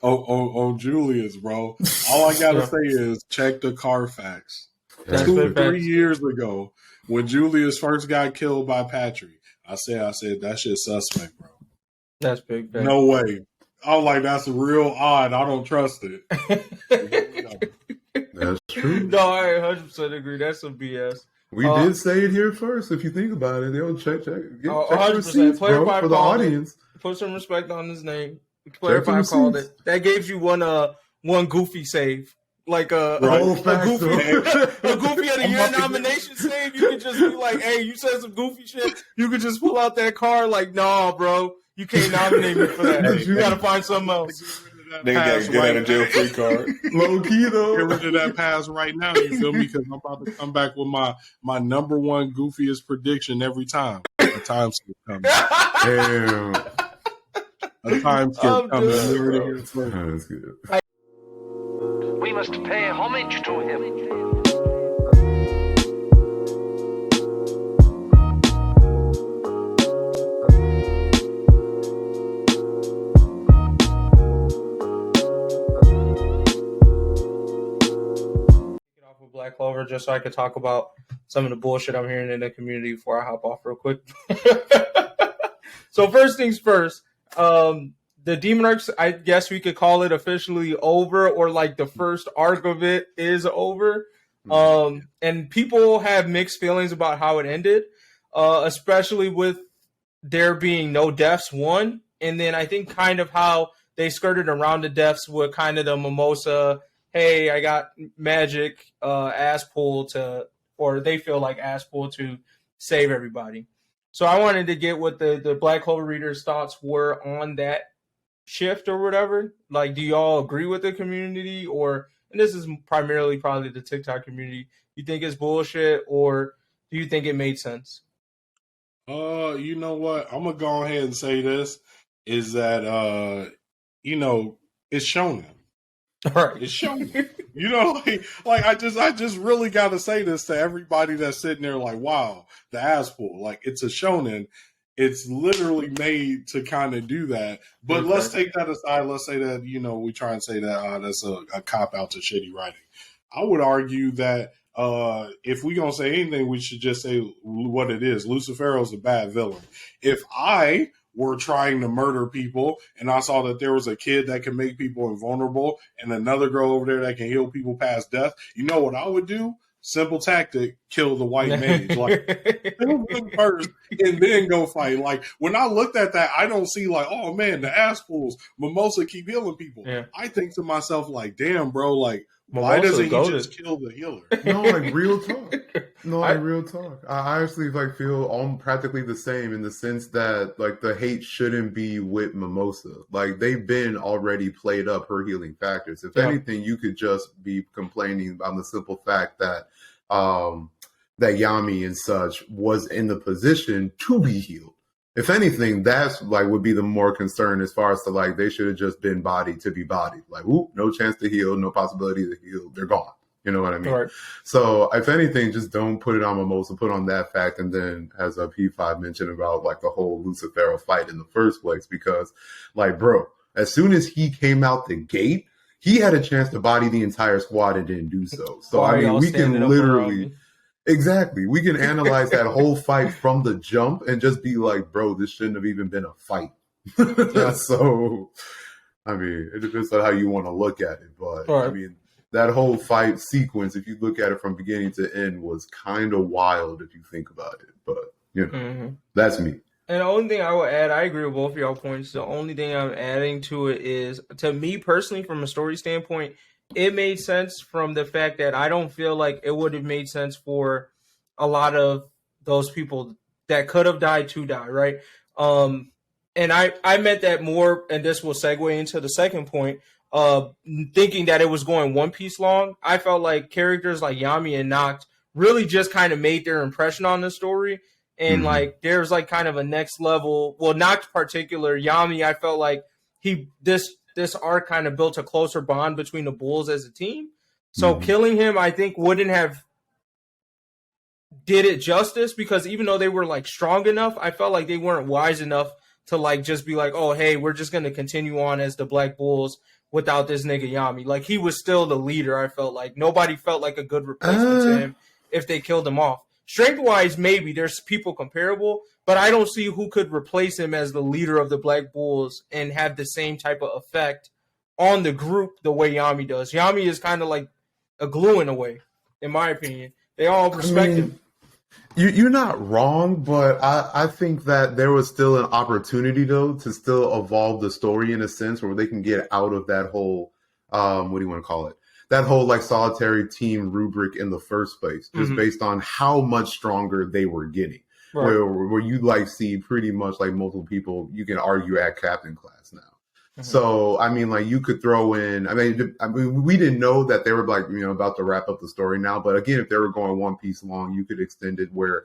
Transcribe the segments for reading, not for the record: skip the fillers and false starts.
on Julius, bro. All I gotta say is check the Carfax. That's 3 years ago, when Julius first got killed by Patrick, I said that shit's suspect, bro. That's big. No way. I was like, that's real odd. I don't trust it. That's true. No, I 100% agree. That's some BS. We did say it here first. If you think about it, they'll check 100%. receipts, bro, for the audience. Put some respect on his name. Player 5 called it. That gives you one goofy save. Like a goofy of the year nomination save. You could just be like, hey, you said some goofy shit. You could just pull out that card like, nah, bro, you can't nominate me for that. You got to find something else. Nigga get out of jail free card. Low key though. Get rid of that pass right now. You feel me? Because I'm about to come back with my number one goofiest prediction every time. A time skip coming. Damn. A time skip coming. That's good. We must pay homage to him. Black Clover, just so I could talk about some of the bullshit I'm hearing in the community before I hop off real quick. So first things first, the Demon Arcs, I guess we could call it officially over, or like the first arc of it is over. And people have mixed feelings about how it ended, especially with there being no deaths, one. And then I think kind of how they skirted around the deaths with kind of the mimosa, hey, I got magic ass pull or they feel like ass pull to save everybody. So I wanted to get what the Black Clover readers' thoughts were on that shift or whatever. Like, do y'all agree with the community, and this is primarily probably the TikTok community, you think it's bullshit, or do you think it made sense? You know what? I'm gonna go ahead and say this is that it's shonen. Right. It's shonen. Like I just really got to say this to everybody that's sitting there like, wow, the ass pull. Like, it's a shonen. It's literally made to kind of do that. But let's take that aside. Let's say that, we try and say that that's a cop-out to shitty writing. I would argue that if we're going to say anything, we should just say what it is. Lucifero's a bad villain. If I were trying to murder people and I saw that there was a kid that can make people invulnerable and another girl over there that can heal people past death, you know what I would do? Simple tactic, kill the white mage. Like, kill them first and then go fight. Like, when I looked at that, I don't see like, oh man, the ass pulls, Mimosa keep healing people. Yeah. I think to myself like, damn, bro, like, why doesn't he just kill the healer? No, like real talk. Real talk. I actually feel practically the same in the sense that like the hate shouldn't be with Mimosa. Like, they've been already played up her healing factors. If anything, you could just be complaining about the simple fact that that Yami and such was in the position to be healed. If anything, that's like would be the more concern as far as to like they should have just been bodied to be bodied. Like, whoop, no chance to heal, no possibility to heal. They're gone. You know what I mean? Right. So if anything, just don't put it on Mimosa, put on that fact. And then as a P5 mentioned about like the whole Lucifero fight in the first place, because like, bro, as soon as he came out the gate, he had a chance to body the entire squad and didn't do so. So I mean, we can literally... Exactly. We can analyze that whole fight from the jump and just be like, bro, this shouldn't have even been a fight. So, I mean, it depends on how you want to look at it. But, I mean, that whole fight sequence, if you look at it from beginning to end, was kind of wild if you think about it. But, that's me. And the only thing I will add, I agree with both of y'all points. The only thing I'm adding to it is, to me personally, from a story standpoint, it made sense from the fact that I don't feel like it would have made sense for a lot of those people that could have died to die, right? And I meant that more, and this will segue into the second point, thinking that it was going One Piece long. I felt like characters like Yami and Noct really just kind of made their impression on the story. And like there's like kind of a next level. Well, Noct particular, Yami, I felt like this arc kind of built a closer bond between the Bulls as a team. So killing him, I think, wouldn't have did it justice, because even though they were like strong enough, I felt like they weren't wise enough to like just be like, oh, hey, we're just gonna continue on as the Black Bulls without this nigga Yami. Like, he was still the leader. I felt like nobody felt like a good replacement to him if they killed him off. Strength wise, maybe there's people comparable, but I don't see who could replace him as the leader of the Black Bulls and have the same type of effect on the group the way Yami does. Yami is kind of like a glue in a way, in my opinion. They all respect him. You're not wrong, but I think that there was still an opportunity, though, to still evolve the story in a sense where they can get out of that whole, what do you want to call it? That whole like solitary team rubric in the first place, just based on how much stronger they were getting. Right. Where you like see pretty much like multiple people, you can argue at captain class now. So, I mean, like, you could throw in, I mean, we didn't know that they were, like, you know, about to wrap up the story now. But again, if they were going One Piece long, you could extend it where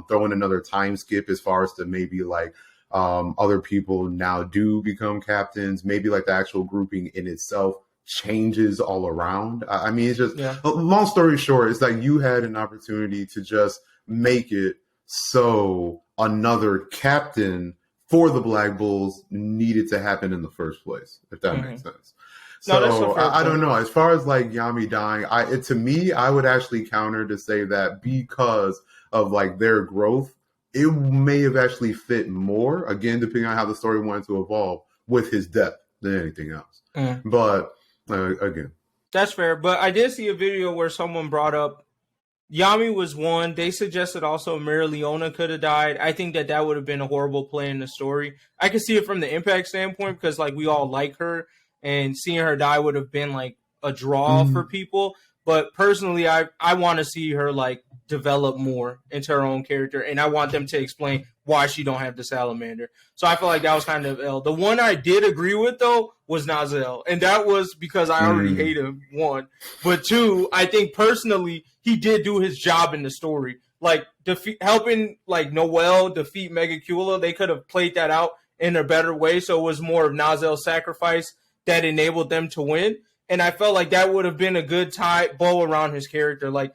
throw in another time skip as far as to maybe, like, other people now do become captains. Maybe, like, the actual grouping in itself changes all around. I mean, it's just, long story short, it's like you had an opportunity to just make it so another captain for the Black Bulls needed to happen in the first place, if that makes sense. So I don't know. As far as like Yami dying, to me, I would actually counter to say that because of like their growth, it may have actually fit more, again, depending on how the story wanted to evolve, with his death than anything else. But again, that's fair. But I did see a video where someone brought up Yami was one. They suggested also Leona could have died. I think that would have been a horrible play in the story. I can see it from the impact standpoint because like we all like her, and seeing her die would have been like a draw for people. But personally, I want to see her like develop more into her own character, and I want them to explain why she don't have the salamander. So I feel like that was kind of ill. The one I did agree with though was Nazel, and that was because I already hate him, one. But two, I think personally he did do his job in the story. Like helping like Noelle defeat Megacula, they could have played that out in a better way. So it was more of Nazel's sacrifice that enabled them to win. And I felt like that would have been a good bow around his character. Like,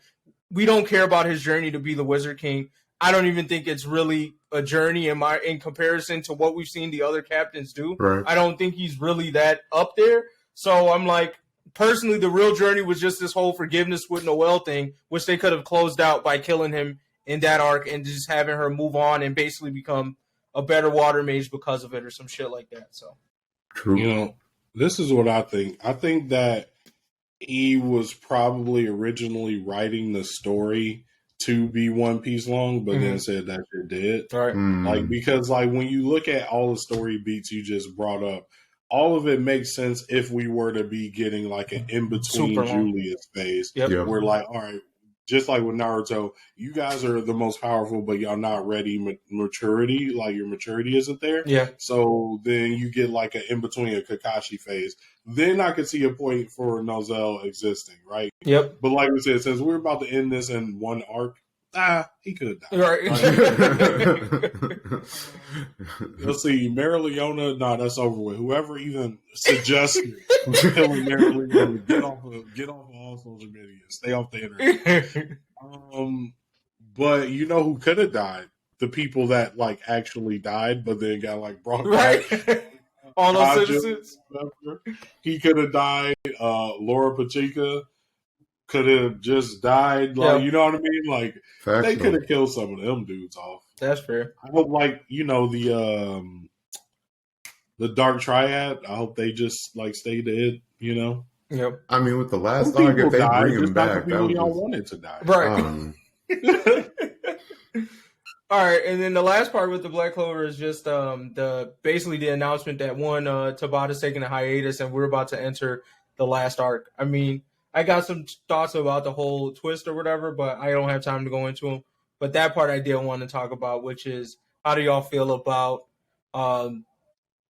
we don't care about his journey to be the Wizard King. I don't even think it's really a journey in comparison to what we've seen the other captains do. Right. I don't think he's really that up there. So I'm like, personally, the real journey was just this whole forgiveness with Noelle thing, which they could have closed out by killing him in that arc and just having her move on and basically become a better water mage because of it or some shit like that. So, true. You know, this is what I think. I think that he was probably originally writing the story to be One Piece long, but then said that shit dead. Right. Like, because like when you look at all the story beats you just brought up, all of it makes sense if we were to be getting like an in-between Julius phase. Yep. We're like, all right, just like with Naruto, you guys are the most powerful, but y'all not ready maturity. Like, your maturity isn't there. Yeah. So then you get like an in-between, a Kakashi phase. Then I could see a point for Nozel existing, right? Yep. But like we said, since we're about to end this in one arc, he could die. Right. Let's see, Leona, that's over with. Whoever even suggested killing Leona, get off of all social media. Stay off the internet. But you know who could have died? The people that like actually died, but then got like brought back. All those citizens. He could have died. Laura Pachica could have just died. Like, you know what I mean? Like, they could have killed some of them dudes off. That's fair. I hope, like, you know, the Dark Triad, I hope they just like stay dead, you know? Yep. I mean, with the last arc, if they bring him back, that was all wanted to die. Right. All right, and then the last part with the Black Clover is just basically the announcement that Tabata's taking a hiatus and we're about to enter the last arc. I mean, I got some thoughts about the whole twist or whatever, but I don't have time to go into them. But that part I did want to talk about, which is how do y'all feel about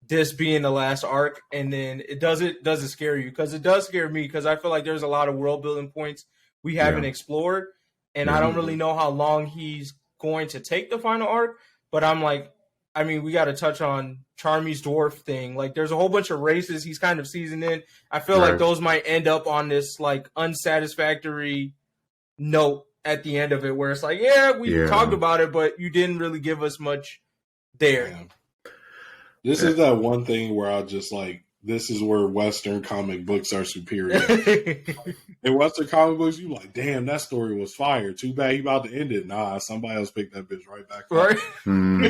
this being the last arc? And then does it scare you? Because it does scare me, because I feel like there's a lot of world building points we haven't explored, and I don't really know how long he's going to take the final arc. But I'm like, I mean, we got to touch on Charmy's dwarf thing. Like, there's a whole bunch of races he's kind of seasoned in. I feel like those might end up on this like unsatisfactory note at the end of it, where it's like, we talked about it, but you didn't really give us much there. This is that one thing where I just like, this is where Western comic books are superior. In Western comic books, you like, damn, that story was fire. Too bad he about to end it. Nah, somebody else picked that bitch right back up. Right? I'm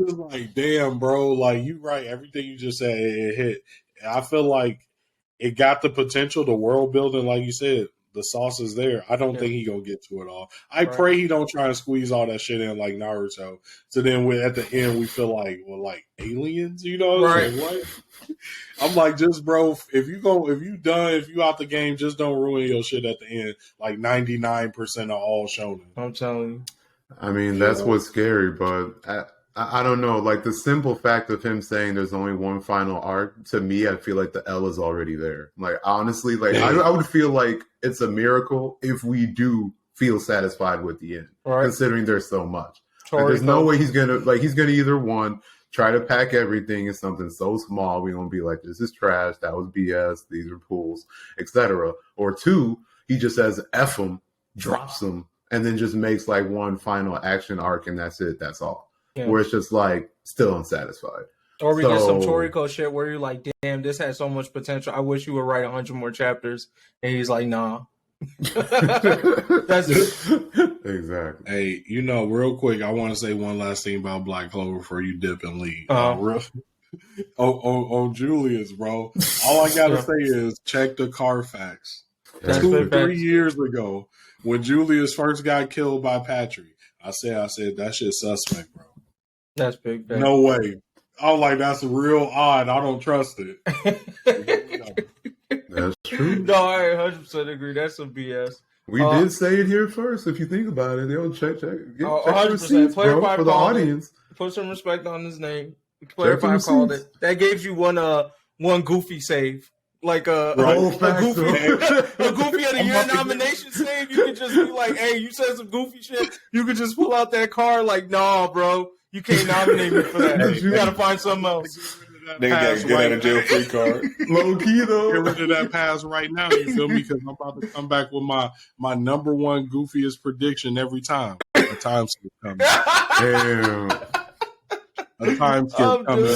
just like, damn, bro. Like, you right. Everything you just said, it hit. And I feel like it got the potential, the world building, like you said. The sauce is there. I don't think he gonna get to it all. I pray he don't try and squeeze all that shit in like Naruto. So then at the end we feel like, well, like aliens, you know? Right. Like, what? I'm like, just bro, if you out the game, just don't ruin your shit at the end. Like 99% of all shonen. I'm telling you. I mean, that's what's scary, but I don't know. Like the simple fact of him saying there's only one final arc, to me, I feel like the L is already there. Like honestly, like I would feel like it's a miracle if we do feel satisfied with the end, considering there's so much. Like, there's no way he's gonna either one try to pack everything in something so small we gonna be like, this is trash, that was BS, these are pools, etc. Or two, he just says F them, drops them, and then just makes like one final action arc and that's it. That's all. Yeah. Where it's just like still unsatisfied. Or we get some Toriko shit where you're like, damn, this has so much potential. I wish you would write 100 more chapters. And he's like, nah. That's it. Exactly. Hey, real quick, I want to say one last thing about Black Clover before you dip and leave. On Julius, bro. All I gotta say is check the Carfax. 2-3 years ago, when Julius first got killed by Patrick, I said that shit's suspect, bro. That's big. No way. I was like, that's real odd. I don't trust it. That's true. No, I 100% agree. That's some BS. We did say it here first. If you think about it, they'll check 100%. Receipts, bro, for the audience. Put some respect on his name. Player 5 called it. That gives you one goofy save. Like a goofy of the year nomination save. You could just be like, hey, you said some goofy shit. You could just pull out that card like, nah, bro, you can't nominate me for that. You got to find something else. Nigga got get out of jail free card. Low key though. Get rid of that pass right now. You feel me? Because I'm about to come back with my number one goofiest prediction every time. A time skip coming. Damn. A time skip coming.